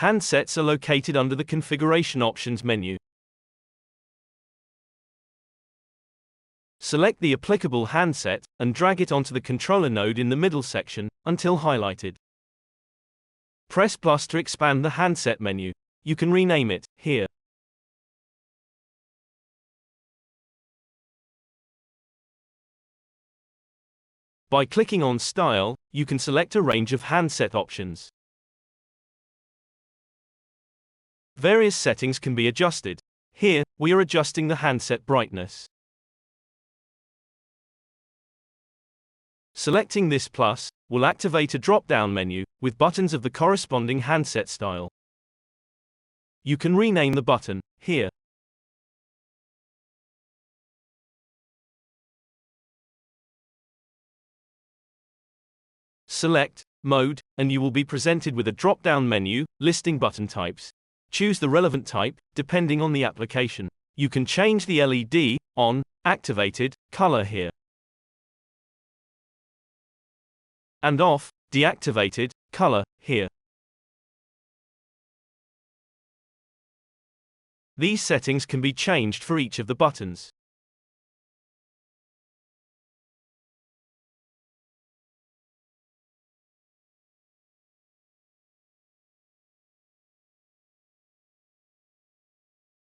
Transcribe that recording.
Handsets are located under the Configuration Options menu. Select the applicable handset, and drag it onto the controller node in the middle section, until highlighted. Press plus to expand the handset menu. You can rename it, here. By clicking on Style, you can select a range of handset options. Various settings can be adjusted. Here, we are adjusting the handset brightness. Selecting this plus will activate a drop-down menu with buttons of the corresponding handset style. You can rename the button here. Select Mode, and you will be presented with a drop-down menu listing button types. Choose the relevant type, depending on the application. You can change the LED, on, activated, color here. And off, deactivated, color, here. These settings can be changed for each of the buttons.